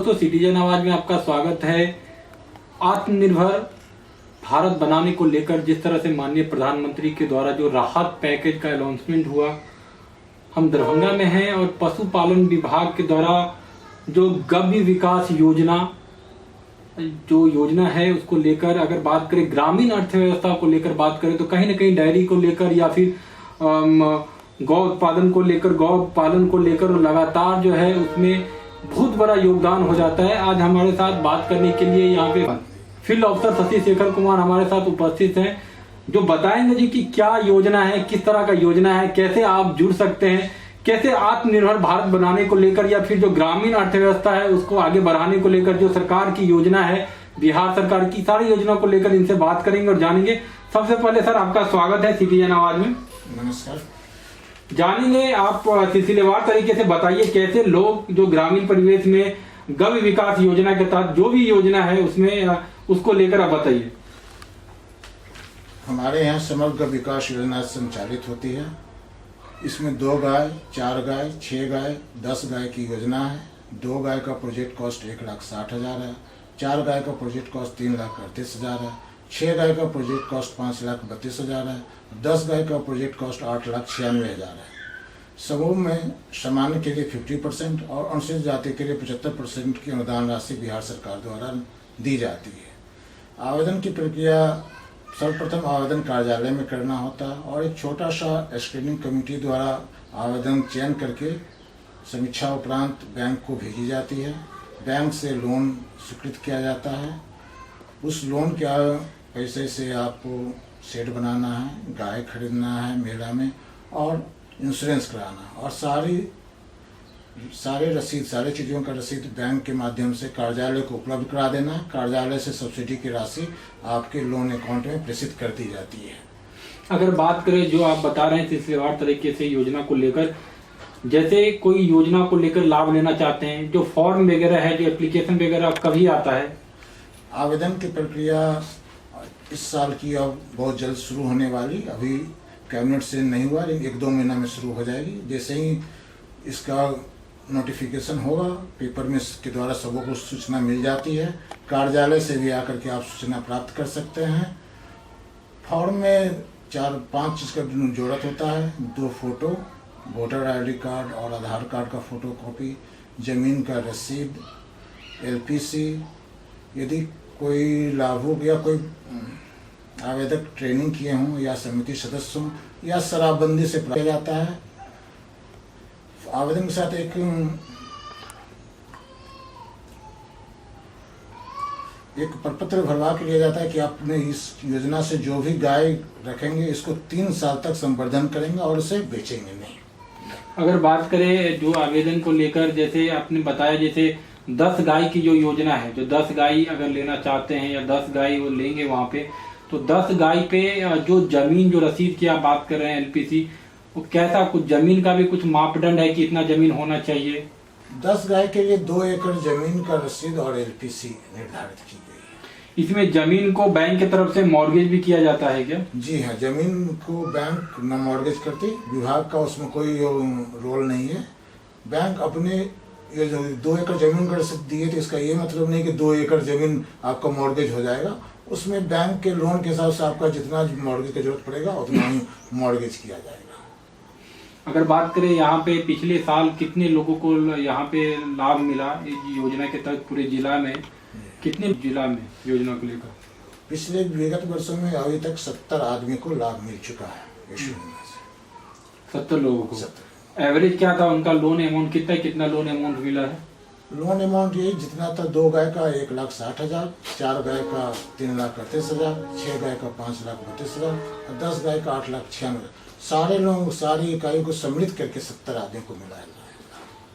दोस्तों, सिटीजन आवाज में आपका स्वागत है। आत्मनिर्भर भारत बनाने को लेकर जिस तरह से माननीय प्रधानमंत्री के द्वारा जो राहत पैकेज का अनाउंसमेंट हुआ, हम दरभंगा में हैं और पशुपालन विभाग के द्वारा जो गव्य विकास योजना जो योजना है उसको लेकर अगर बात करें, ग्रामीण अर्थव्यवस्था को लेकर बात करें तो कहीं ना कहीं डेयरी को लेकर या फिर गौ उत्पादन को लेकर, गौ पालन को लेकर लगातार जो है उसमें बहुत बड़ा योगदान हो जाता है। आज हमारे साथ बात करने के लिए यहाँ पे फील्ड ऑफिसर शशि शेखर कुमार हमारे साथ उपस्थित हैं, जो बताएंगे जी कि क्या योजना है, किस तरह का योजना है, कैसे आप जुड़ सकते हैं, कैसे आत्मनिर्भर भारत बनाने को लेकर या फिर जो ग्रामीण अर्थव्यवस्था है उसको आगे बढ़ाने को लेकर जो सरकार की योजना है, बिहार सरकार की सारी योजना को लेकर इनसे बात करेंगे और जानेंगे। सबसे पहले सर आपका स्वागत है सिटीजन आवाज में। नमस्कार। जानेंगे, आप सिलसिलेवार तरीके से बताइए कैसे लोग जो ग्रामीण परिवेश में गव्य विकास योजना के तहत जो भी योजना है उसमें उसको लेकर आप बताइए। हमारे यहाँ समग्र विकास योजना संचालित होती है। इसमें 2 गाय, 4 गाय, 6 गाय, 10 गाय की योजना है। 2 गाय का प्रोजेक्ट कॉस्ट 1,60,000 है। 4 गाय का प्रोजेक्ट कॉस्ट 3,38,000 है। 6 गाय का प्रोजेक्ट कॉस्ट 5,32,000 है। 10 गाय का प्रोजेक्ट कॉस्ट 8,96,000 है। समूह में सामान्य के लिए 50% और अनुसूचित जाति के लिए 75% की अनुदान राशि बिहार सरकार द्वारा दी जाती है। आवेदन की प्रक्रिया सर्वप्रथम आवेदन कार्यालय में करना होता है और एक छोटा सा स्क्रीनिंग कमेटी द्वारा आवेदन चयन करके समीक्षा उपरांत बैंक को भेजी जाती है। बैंक से लोन स्वीकृत किया जाता है। उस लोन के पैसे से आपको शेड बनाना है, गाय खरीदना है मेला में और इंश्योरेंस कराना है और सारे रसीद, सारी चीज़ों का रसीद बैंक के माध्यम से कार्यालय को उपलब्ध करा देना है। कार्यालय से सब्सिडी की राशि आपके लोन अकाउंट में प्रेषित कर दी जाती है। अगर बात करें जो आप बता रहे हैं सिलसिलेवार तरीके से योजना को लेकर, जैसे कोई योजना को लेकर लाभ लेना चाहते हैं, जो फॉर्म वगैरह है, जो एप्लीकेशन वगैरह कभी आता है? आवेदन की प्रक्रिया इस साल की अब बहुत जल्द शुरू होने वाली, अभी कैबिनेट से नहीं हुआ लेकिन 1-2 महीना में शुरू हो जाएगी। जैसे ही इसका नोटिफिकेशन होगा पेपर में के द्वारा सबों को सूचना मिल जाती है। कार्यालय से भी आकर के आप सूचना प्राप्त कर सकते हैं। फॉर्म में 4-5 चीज़ का जरूरत होता है। 2 फोटो, वोटर आईडी कार्ड और आधार कार्ड का फोटो कॉपी, जमीन का रसीद, LPC, यदि कोई लाभुक या कोई आवेदक ट्रेनिंग किए हों या समिति सदस्य हों या शराबबंदी से प्राप्त किया जाता है। आवेदन के साथ एक प्रपत्र भरवा के लिया जाता है कि आपने इस योजना से जो भी गाय रखेंगे इसको 3 साल तक संवर्धन करेंगे और उसे बेचेंगे नहीं। अगर बात करें जो आवेदन को लेकर, जैसे आपने बताया जैसे 10 गाय की जो योजना है, जो 10 गाय अगर लेना चाहते हैं या 10 गाय वो लेंगे वहाँ पे, तो 10 गाय पे जो जमीन, जो रसीद की आप बात कर रहे हैं LPC, वो कैसा, कुछ जमीन का भी कुछ मापदंड है कि इतना जमीन होना चाहिए? 10 गाय के लिए 2 एकड़ जमीन का रसीद और LPC निर्धारित की गई है। इसमें जमीन को बैंक की तरफ से मॉर्गेज भी किया जाता है क्या? जी हाँ, जमीन को बैंक न मॉर्गेज करती, विभाग का उसमें कोई रोल नहीं है। बैंक अपने ये जो 2 एकड़ जमीन का रसीद दिए तो इसका ये मतलब नहीं कि 2 एकड़ जमीन आपका मॉर्गेज हो जाएगा। उसमें बैंक के लोन के हिसाब से आपका जितना मॉर्गेज की जरूरत पड़ेगा उतना ही मॉर्गेज किया जाएगा। अगर बात करें यहाँ पे पिछले साल कितने लोगों को यहाँ पे लाभ मिला इस योजना के तहत, पूरे जिला में कितने जिला में योजना को लेकर? पिछले विगत वर्षों में अभी तक 70 आदमी को लाभ मिल चुका है इस योजना से। 70 लोगों को। एवरेज क्या था उनका लोन अमाउंट, कितना लोन अमाउंट मिला है? लोन अमाउंट ये जितना था, 2 गाय का 1,60,000, 4 गाय का 3,38,000, 6 गाय का 5,32,000 और 10 गाय का 8,96,000। सारे लोग, सारी इकाई को सम्मिलित करके 70 आदमी को मिला है।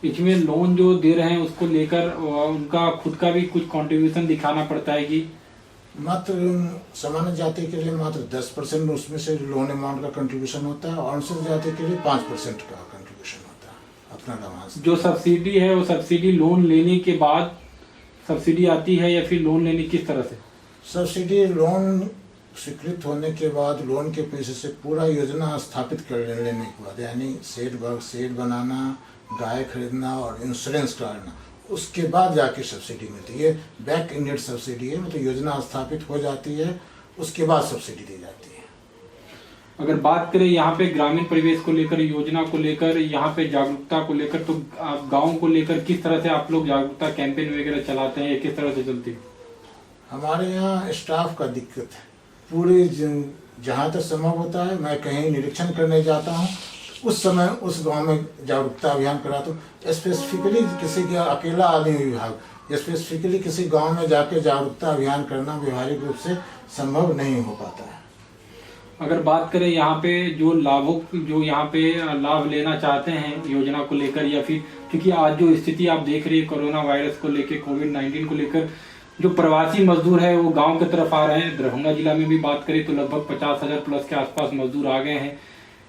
इसमें लोन जो दे रहे हैं उसको लेकर उनका खुद का भी कुछ कंट्रीब्यूशन दिखाना पड़ता है कि? मात्र सामान्य जाति के लिए मात्र 10% उसमें से लोन अमाउंट का कंट्रीब्यूशन होता है और अनुसूचित जाति के लिए 5% का कंट्रीब्यूशन होता है अपना लाभांश। जो सब्सिडी है वो सब्सिडी लोन लेने के बाद सब्सिडी आती है या फिर लोन लेने किस तरह से? सब्सिडी लोन स्वीकृत होने के बाद लोन के पैसे से पूरा योजना स्थापित कर लेने के बाद, यानी शेड बनाना, गाय खरीदना और इंश्योरेंस कराना, उसके बाद जाके सब्सिडी मिलती है। बैक इंडेड सब्सिडी है, मतलब योजना स्थापित हो जाती है उसके बाद सब्सिडी दी जाती है। अगर बात करें यहाँ पे ग्रामीण परिवेश को लेकर, योजना को लेकर, यहाँ पे जागरूकता को लेकर, तो आप गाँव को लेकर किस तरह से आप लोग जागरूकता कैंपेन वगैरह चलाते हैं, किस तरह से चलती है? हमारे यहाँ स्टाफ का दिक्कत है। पूरे जहाँ तक संभव होता है मैं कहीं निरीक्षण करने जाता हूँ, उस समय उस गांव में जागरूकता अभियान कराता हूँ। स्पेसिफिकली किसी के अकेला आदमी विभाग स्पेसिफिकली किसी गांव में जाकर जागरूकता अभियान करना व्यवहारिक रूप से संभव नहीं हो पाता है। अगर बात करें यहाँ पे जो लाभुक जो यहाँ पे लाभ लेना चाहते हैं योजना को लेकर, या फिर क्योंकि आज जो स्थिति आप देख रहे हैं कोरोना वायरस को लेकर, कोविड-19 को लेकर, जो प्रवासी मजदूर है वो गांव की तरफ आ रहे हैं। दरभंगा जिला में भी बात करें तो लगभग 50,000 प्लस के आसपास मजदूर आ गए हैं।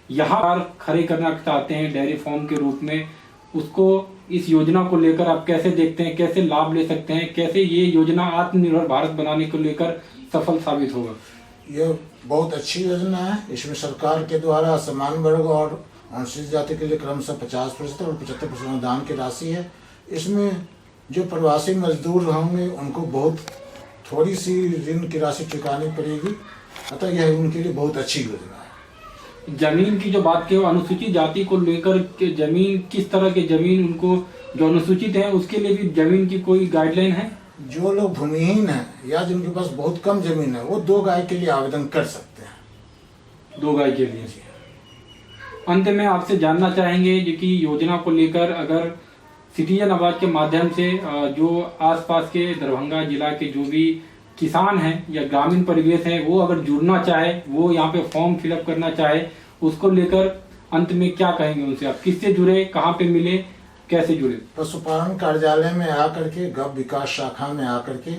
यहाँ पर खड़े करना चाहते हैं डेयरी फार्म के रूप में, उसको इस योजना को लेकर आप कैसे देखते हैं, कैसे लाभ ले सकते हैं, कैसे ये योजना आत्मनिर्भर भारत बनाने को लेकर सफल साबित होगा? यह बहुत अच्छी योजना है। इसमें सरकार के द्वारा समान वर्ग और अनुसूचित जाति के लिए क्रमशः 50% और 75% अनुदान की राशि है। इसमें जो प्रवासी मजदूर होंगे उनको बहुत थोड़ी सी ऋण की राशि चुकानी पड़ेगी, अतः यह उनके लिए बहुत अच्छी योजना है। जमीन की जो बात की, अनुसूचित जाति को लेकर के जमीन, किस तरह के जमीन उनको जो अनुसूचित है उसके लिए भी जमीन की कोई गाइडलाइन है? जो लोग भूमिहीन हैं या जिनके पास बहुत कम जमीन है वो 2 गाय के लिए आवेदन कर सकते हैं। 2 गाय के लिए। अंत में आपसे जानना चाहेंगे जो कि योजना को लेकर अगर सिटीजन आवाज के माध्यम से जो आसपास के दरभंगा जिला के जो भी किसान हैं या ग्रामीण परिवेश है वो अगर जुड़ना चाहे, वो यहाँ पे फॉर्म फिलअप करना चाहे, उसको लेकर अंत में क्या कहेंगे उनसे? आप किससे जुड़े, कहाँ पे मिले, कैसे जुड़े? पशुपालन कार्यालय में आकर के, गौ विकास शाखा में आकर के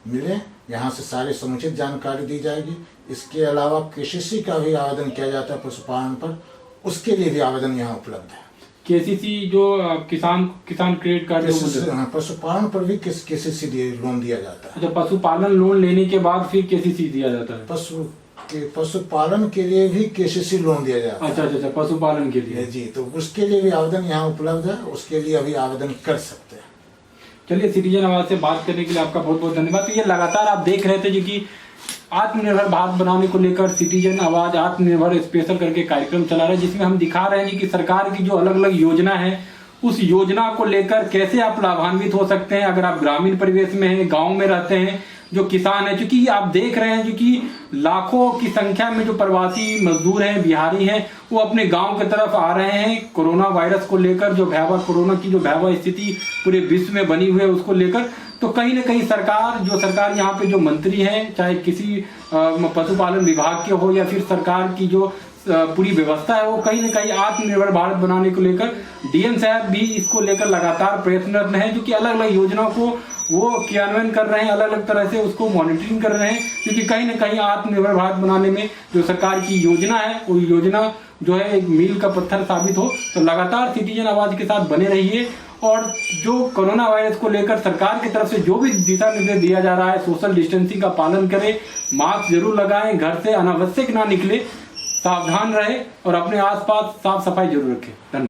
मिले, यहाँ से सारी समुचित जानकारी दी जाएगी। इसके अलावा केसीसी का भी आवेदन किया जाता है पशुपालन पर, उसके लिए भी आवेदन यहाँ उपलब्ध है। केसीसी जो किसान क्रेडिट कार्ड, पशुपालन पर भी केसीसी लोन दिया जाता है। अच्छा, पशुपालन लोन लेने के बाद फिर केसीसी दिया जाता है? पशुपालन के लिए भी केसीसी लोन दिया जाता है। अच्छा, पशुपालन के लिए जी, तो उसके लिए भी आवेदन यहाँ उपलब्ध है, उसके लिए अभी आवेदन कर सकते हैं। चलिए, सिटीजन आवाज से बात करने के लिए आपका बहुत बहुत धन्यवाद। तो ये लगातार आप देख रहे थे जो कि आत्मनिर्भर भारत बनाने को लेकर सिटीजन आवाज आत्मनिर्भर स्पेशल करके कार्यक्रम चला रहा है, जिसमें हम दिखा रहे हैं कि सरकार की जो अलग अलग योजना है उस योजना को लेकर कैसे आप लाभान्वित हो सकते हैं। अगर आप ग्रामीण परिवेश में हैं, गांव में रहते हैं, जो किसान है, क्योंकि आप देख रहे हैं कि लाखों की संख्या में जो प्रवासी मजदूर हैं, बिहारी हैं, वो अपने गांव की तरफ आ रहे हैं। कोरोना वायरस को लेकर जो कोरोना की जो भयावह स्थिति पूरे विश्व में बनी हुई है उसको लेकर, तो कहीं ना कहीं सरकार यहाँ पे जो मंत्री हैं, चाहे किसी पशुपालन विभाग के हो या फिर सरकार की जो पूरी व्यवस्था है, वो कहीं ना कहीं आत्मनिर्भर भारत बनाने को लेकर डीएम साहब भी इसको लेकर लगातार प्रयत्नरत हैं, जो कि अलग अलग योजनाओं को वो क्रियान्वयन कर रहे हैं, अलग अलग तरह से उसको मॉनिटरिंग कर रहे हैं, क्योंकि कहीं ना कहीं आत्मनिर्भर भारत बनाने में जो सरकार की योजना है वो योजना जो है एक मील का पत्थर साबित हो। तो लगातार सिटीजन आवाज के साथ बने रहिए, और जो कोरोना वायरस को लेकर सरकार की तरफ से जो भी दिशा निर्देश दिया जा रहा है, सोशल डिस्टेंसिंग का पालन करें, मास्क जरूर लगाएं, घर से अनावश्यक ना निकले, सावधान रहे और अपने आसपास साफ सफाई जरूर रखें। धन्यवाद।